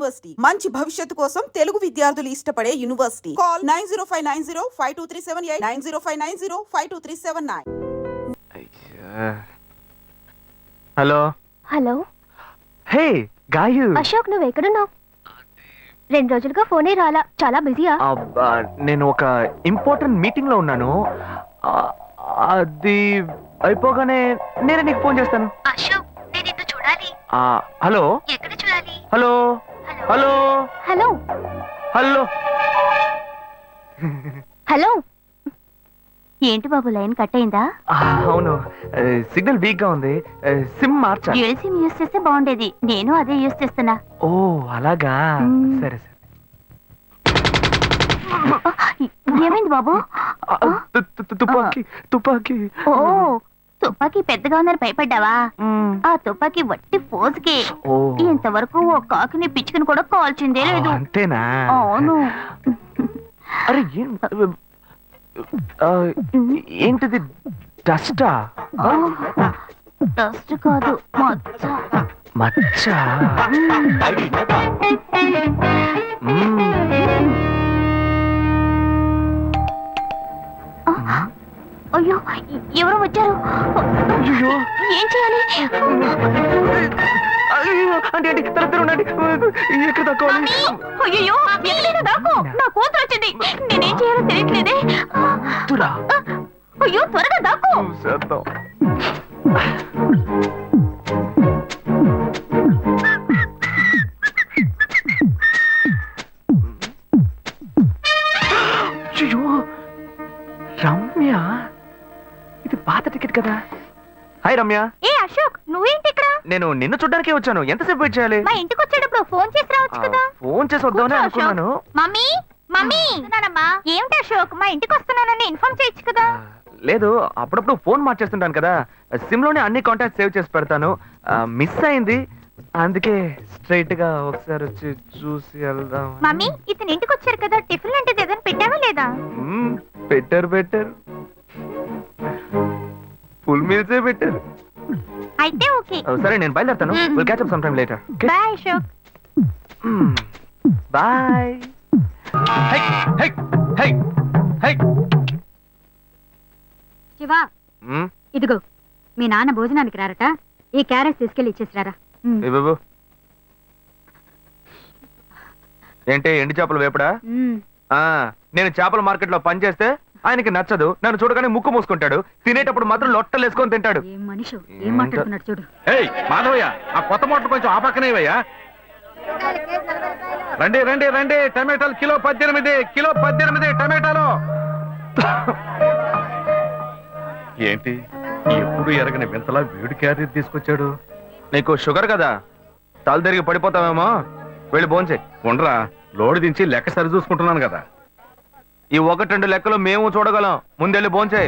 University మంచి భవిష్యత్తు కోసం తెలుగు విద్యార్థులు ఇష్టపడే university. Call 9059052378 9059052379. Hello hello. Hey గాయు. అశోక్, నువ్వు ఎక్కడున్నావు? 2 రోజులుగా ఫోనే రాలా, చాలా బిజీయా? నేను ఒక ఇంపార్టెంట్ మీటింగ్ లో ఉన్నాను. అది అయిపోగానే నేనే నీకు ఫోన్ చేస్తాను. అశోక్, నేను నిన్ను చూడాలి. హలో. ఎక్కడ చూడాలి? Hello hello hello hello hello. ఏంటి బాబు, లైన్ కట్ అయిందా? అవును, సిగ్నల్ వీక్ గా ఉంది. సిమ్ మార్చా. డ్యూయల్ సిమ్ యూస్ చేస్తే బాగుండేది. నేను అదే యూస్ చేస్తున్నా. ఓ అలాగా. సరే సరే. ఏమైంది బాబు? తుపాకీ తుపాకీ. ఓ, తుపాకీ పెద్దగా ఉందని భయపడ్డావా? ఆ తుపాకీ వట్టి ఫోజుకే. ఇంతవరకు ఓ కాకిని పిచ్చుకుని కూడా కాల్చిందే లేదు. అంతేనా? అవును. అరే ఏంటిది? డస్టా? డస్ట్ కాదు, మచ్చ. మచ్చ. అయ్యో, ఎవరో వచ్చారు. ఏం చేయాలి? అంటే ఎక్కడ తక్కువాలి? అయ్యో, దాకు నా కూతురు వచ్చింది. నేనేం చేయాలో తెలియట్లేదే. అయ్యో, త్వరగా దాకు. రమ్య, ఇది పాత టికెట్ కదా. హాయ్ రమ్య. ఏ అశోక్, నువ్వేంటి ఇక్కడ? నేను నిన్ను చూడ్డానికే వచ్చాను. ఎంతసేపు వెయిట్ చేయాలి? మా ఇంటికి వచ్చేటప్పుడు ఫోన్ చేసి రావచ్చు కదా. ఫోన్ చేసి వద్దామని అనుకున్నాను. మమ్మీ మమ్మీ, ఏమిటి అశోక్, మా ఇంటికి వస్తున్నానని ఇన్ఫార్మ్ చేయొచ్చు కదా. లేదు, అప్పుడప్పుడు ఫోన్ మార్చేస్తుంటాను కదా. సిమ్ లోనే అన్ని కాంటాక్ట్ సేవ్ చేసి పెడతాను. మిస్ అయింది, అందుకే స్ట్రైట్ గా ఒకసారి వచ్చి చూసి వెళ్దాం. మమ్మీ, ఇతను ఇంటికి వచ్చారు కదా, టిఫిన్ లాంటిది ఏదైనా పెట్టావా లేదా? పెట్టారు పెట్టారు, ఫుల్ మీల్సే పెట్టారు. అయితే ఓకే. సరే, నేను బయలుదేరుతాను. Will catch up some time later. Bye Ashok. Bye. Shiva, ఇదిగో మీ నాన్న భోజనానికి రారట. ఈ క్యారెట్ తీసుకెళ్లి ఇచ్చేసిరారా. బాబు, ఏంటి ఎండి చేపలు వేపడా? నేను చేపల మార్కెట్ లో పని చేస్తే ఆయనకి నచ్చదు. నన్ను చూడగానే ముక్కు మూసుకుంటాడు. తినేటప్పుడు మాత్రం లొట్టలు వేసుకొని తింటాడు. మనిషి ఏం మాట్లాడుతున్నాడు చూడు. మాధవయ్య, ఆ కొత్త మోటార్ కొంచెం ఆ పక్కనేవయ్యా. రండి రండి రండి, టమాటాలు కిలో 18 టమాటాలు. ఏంటి ఎప్పుడు ఎరగని వింతలా వేడి క్యారీ తీసుకొచ్చాడు? నీకు షుగర్ కదా, తల తిరిగి పడిపోతావేమో. వెళ్ళి భోంచే. ఉండరా, లోడు దించి లెక్క సరి చూసుకుంటున్నాను కదా. ఈ 1-2 లెక్కలు మేము చూడగలం. ముందెళ్ళి భోంచే.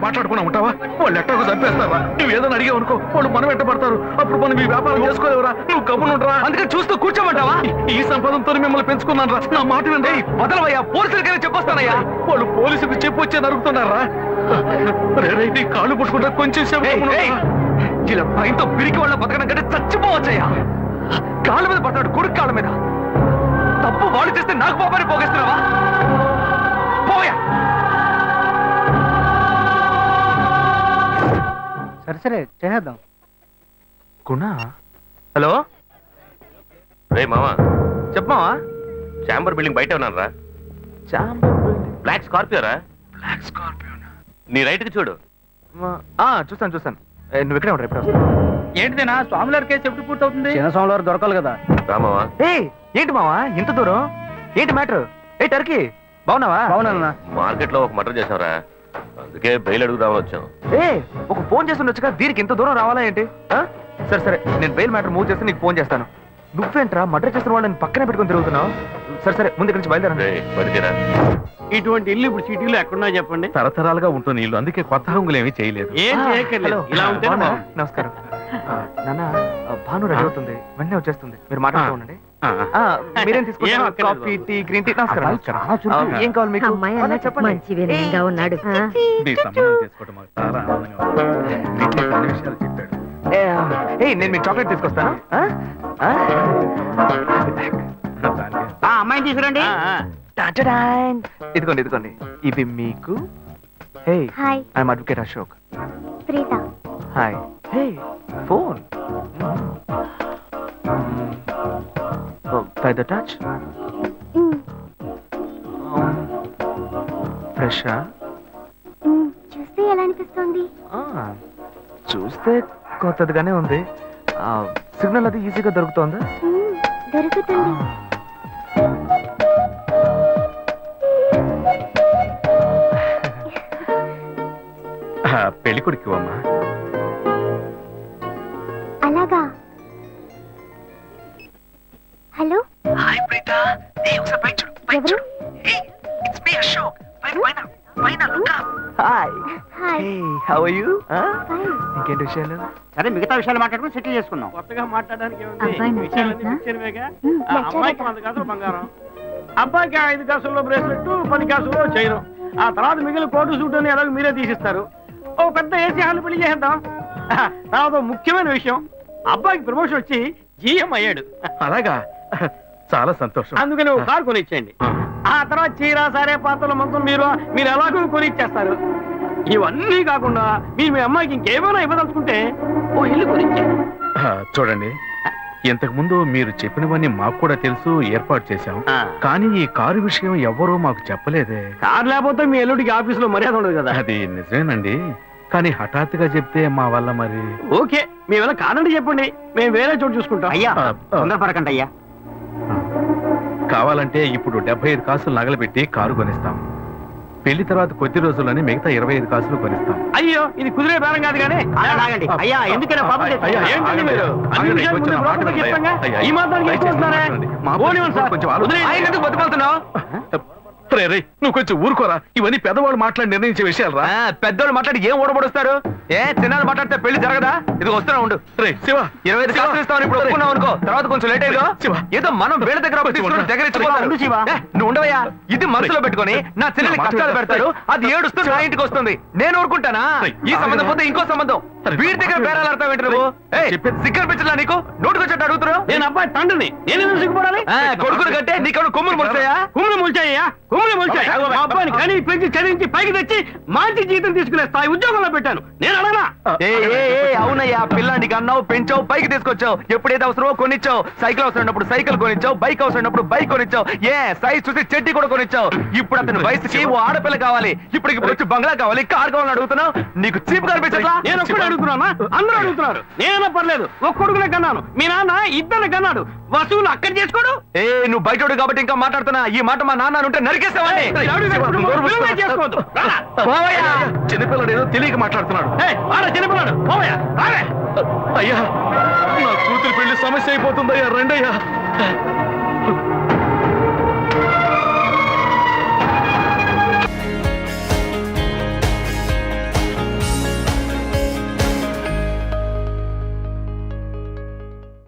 మాట్లాడుకున్నా ఉంటావా? వాళ్ళు ఎట్టకు చంపేస్తారా? నువ్వు ఏదైనా అడిగావు అనుకో, వాళ్ళు మనం ఎట్టబడతారు. అప్పుడు మనం ఈ వ్యాపారం చేసుకోలేవరా? నువ్వు కమ్మునుంటరా? అందుకని చూస్తూ కూర్చోమంటావా? ఈ సంపదంతో మిమ్మల్ని పెంచుకున్నాను రా. నా మాట వినండి. వదలవయ్యా, పోలీసులకైనా చెప్పొస్తానయ్యా. వాళ్ళు పోలీసుకు చెప్పి వచ్చే నరుగుతున్నారా? నీ కాళ్ళు పుట్టుకుంటా కొంచెం ఇలా భయంతో పిరికి వాళ్ళ బతకడం కంటే చచ్చిపోవచ్చయ్యా. కాళ్ళ మీద పడతాడు, కొడుకు కాళ్ళ మీద. తప్పు వాళ్ళు చేస్తే నాకు పాపాన్ని పోగేస్తున్నావా? పోయా. సరే చేద్దాం. గుణ. హలో. రే మామా, చెప్పమావా. చాంబర్ బిల్డింగ్ బయట ఉన్నారా? Chamber building. బ్లాక్ స్కార్పియో రా. Black Scorpio. నీ రైట్ కి చూడు. చూస్తాను. నువ్వు ఇక్కడే ఉంటా. ఎప్పుడు వస్తావు? ఏంటిదేనా స్వామివారి కేసు ఎప్పుడు పూర్తవుతుంది? చిన్న స్వామివారు దొరకాలి కదా. రామావా. ఏంటి మావా ఇంత దూరం? ఏంటి మ్యాటర్? టర్కీ బాగున్నావా? బాగున్నా. మార్కెట్ లో ఒక మర్డర్ చేసావురా. అందుకే బయలు అడుగుదామని వచ్చాం. ఏ ఒక ఫోన్ చేసి ఉండొచ్చుగా, దీనికి ఇంత దూరం రావాలా ఏంటి? సరే సరే, నేను బెయిల్ మ్యాటర్ మూవ్ చేస్తే నీకు ఫోన్ చేస్తాను. నువ్వేంట్రా మర్డర్ చేసిన వాళ్ళని పక్కనే పెట్టుకుని తిరుగుతున్నావు? సరే సరే, ముందు ఇక్కడి నుంచి బయలుదేరండి. రేయ్, బడితేరా. ఇటువంటి ఇల్లు ఇప్పుడు సిటీలో ఎక్కడున్నా చెప్పండి. తరతరాలుగా ఉంటుంది ఇల్లు, అందుకే కొత్త హంగులు ఏమీ చేయలేదు. ఏం చేయక్కర్లేదు, ఇలా ఉంటే బాగున్నా? నమస్కారం. నాన్న, భాను రెడీ అవుతుంది, వెంటనే వచ్చేస్తుంది, మీరు మాట్లాడుతూ ఉండండి. మీరేం ఏం తీసుకుంటారు? అక్కర్లేదు కాఫీ, టీ, గ్రీన్ టీ? నమస్కారం. ఏం కావాలి మీకు? అమ్మాయి అన్న చెప్పండి. మంచి వినయంగా ఉన్నాడు. మీ సంబంధం చేసుకోవడం మాకు చాలా ఆనందంగా ఉంది. మీకే కొన్ని విషయాలు చెప్పాడు. నేను మీకు చాక్లెట్ తీసుకొస్తాను. దానికి అమ్మాయిని తీసుకురండి. ఇదిగోండి ఇదిగోండి, ఇది మీకు. Hey, hi I'm advocate Ashok. Preetha. Hi. Hey, phone. By the touch. ఫ్రెషా? చూస్తే ఎలా అనిపిస్తుంది? చూస్తే కొత్తదిగానే ఉంది. సిగ్నల్ అది ఈజీగా దొరుకుతోందా? దొరుకుతుంది. పెళ్లి కొడుకు అమ్మా. అలాగా. Hello, hi Preetha. ఒకసారి పైకి చూడు, పైకి ఎవరు? చూడు. It's me Ashok. పైన పైన look up. Hi. Hi. Hey, how are you? Fine. ఇంకేంటి విషయాలు? సరే, మిగతా విషయాలు మాట్లాడుకుని సెటిల్ చేసుకుందాం. కొత్తగా మాట్లాడడానికి అబ్బాయి విషయాలన్నీ నచ్చాడా? పిక్చర్వేగా. నచ్చాడట. అమ్మాయికి 100 కాసులు బంగారం, అబ్బాయికి 5 కాసుల్లో బ్రేస్లెట్, 10 కాసుల్లో చైన్. ఆ తర్వాత మిగిలిన కోటు సూట్ అని ఎలాగో మీరే తీసిస్తారు. ఓ పెద్ద ఏసీ హాల్ పెళ్లి చేద్దాం. తర్వాత ఓ ముఖ్యమైన విషయం, అబ్బాయికి ప్రమోషన్ వచ్చి జీఎం అయ్యాడు. అలాగా, చాలా సంతోషం. అందుకని ఒక కారు కొనిచ్చేయండి. ఆ తర్వాత చీర, సారే, పాత్రల మొత్తం మీరు ఎలాగో కొనిచ్చేస్తారు. ఇవన్నీ కాకుండా మీరు మీ అమ్మాయికి ఇంకేమైనా ఇవ్వదలుచుకుంటే ఓ ఇల్లు కొనిచ్చేయండి. చూడండి, ఇంతకు ముందు మీరు చెప్పినవన్నీ మాకు కూడా తెలుసు, ఏర్పాటు చేశాం. కానీ ఈ కారు విషయం ఎవ్వరూ మాకు చెప్పలేదే. కారు లేకపోతే మీ ఎల్లుడికి ఆఫీసులో మర్యాద ఉండదు కదా. అది నిజమేనండి, కానీ హఠాత్తుగా చెప్తే మా వల్ల మరి. ఓకే, మీ వల్ల కాదండి చెప్పండి, మేము వేరే చోటు చూసుకుంటాం. అయ్యా, తొందరపడకండి అయ్యా. కావాలంటే ఇప్పుడు 75 కాసులు నగలబెట్టి కారు కొనిస్తాం. పెళ్లి తర్వాత కొద్ది రోజుల్లోనే మిగతా 25 కాసులు కొనిస్తాం. అయ్యో, ఇది కుదిరే బేరం కాదు కానీ. అయ్యా, ఎందుకైనా పాపం చేస్తారు? అయ్యా, ఏంటండి ఆగండి. మీరు? అన్ని ఆగండి, విషయాలు కొంచెం ముందు మాట బ్రోకర్కి వినండి. ఇస్తాంగా? అయ్యా, ఈ మాత్రానికి దయచేసి ఎక్కువస్తున్నారే? మాట్లాడండి. మా పోనివ్వండి సార్. కొంచెం ఆలోచించండి. వదిలేయండి. ఆయన ఎందుకు బతుకుతున్నావు? రే, నువ్వు కొంచెం ఊరుకోరా. ఇవన్నీ పెద్దవాళ్ళు మాట్లాడి నిర్ణయించే విషయాలు రా. పెద్దోళ్ళు మాట్లాడి ఏం ఓడబడుస్తారు? చిన్నాళ్ళు మాట్లాడితే పెళ్లి జరగదా? ఇది వస్తున్నా ఉండు. రే శివ, 25 కాసులు ఇస్తామని ఇప్పుడు ఒప్పుకున్నావు అనుకో, తర్వాత కొంచెం లేట్ అయ్యో. శివ. ఏదో మనం వీళ్ళ దగ్గర అప్పు తీసుకుని దగ్గర ఇచ్చుకోవాలి. ఉండు శివ. నువ్వు ఉండవయ్యా. ఇది మనసులో పెట్టుకొని నా చెల్లెలి నా మాట కష్టాలు వినరా? పెడతారు, అది ఏడుస్తూ నా ఇంటికి వస్తుంది. నేను ఊరుకుంటానా? ఈ సంబంధం పోతే ఇంకో సంబంధం. వీడి దగ్గర బేరాలు ఆడతావు ఏంటి నువ్వు? సిగ్గర్ పిచ్చలా నీకు? నోటుకొచ్చేట్టు అడుగుతున్నావు? నేను అబ్బాయి తండ్రిని, నేను ఎందుకు సిగ్గుపడాలి? కొడుకులు కంటే నీకు కొమ్ములు ముడిచాయా? కుమ్ములు ముల్చాయ్యా, కుమ్ములు ముల్చాయి. మా అబ్బాయిని కానీ పెంచి చదివించి పైకి తెచ్చి మంచి జీతం తీసుకునే స్థాయి ఉద్యోగంలో పెట్టాను. నేను అడగనా? అవునయ్యా, పిల్లానికి అన్నావు, పెంచావు, పైకి తీసుకొచ్చావు. ఎప్పుడైతే అవసరమో కొనిచ్చావు. సైకిల్ అవసరం ఉన్నప్పుడు సైకిల్ కొనిచ్చావు, బైక్ అవసరం ఉన్నప్పుడు బైక్ కొనిచ్చావు. సైజ్ చూసి చెడ్డీ కూడా కొనిచ్చావు. ఇప్పుడు అతని వయసుకి ఓ ఆడపిల్ల కావాలి, ఇప్పుడు వచ్చి బంగ్లా కావాలి, కార్ కావాలని అడుగుతున్నావు. నీకు చీప్ కనిపించట్లా? నేను ఒక్కడే అడుగుతున్నా, అందరూ అడుగుతున్నారు. నేనైనా పర్లేదు, ఒక్కడుకునే కన్నాను. మీ నాన్న ఇద్దరిని కన్నాడు, వసూలు అక్కడ చేసుకోడు. నువ్వు బయటోడు కాబట్టి ఇంకా మాట్లాడుతున్నా. ఈ మాట మా నాన్న ఉంటే నరికేస్తావని. చేసుకోవద్దు. చిన్నపిల్లడు ఏదో తెలియక మాట్లాడుతున్నాడు. చిన్నపిల్లాడు పోవయ్యా, రావే. అయ్యా, నా కూతురు పెళ్లి సమస్య అయిపోతుందయ్యా, రండయ్యా.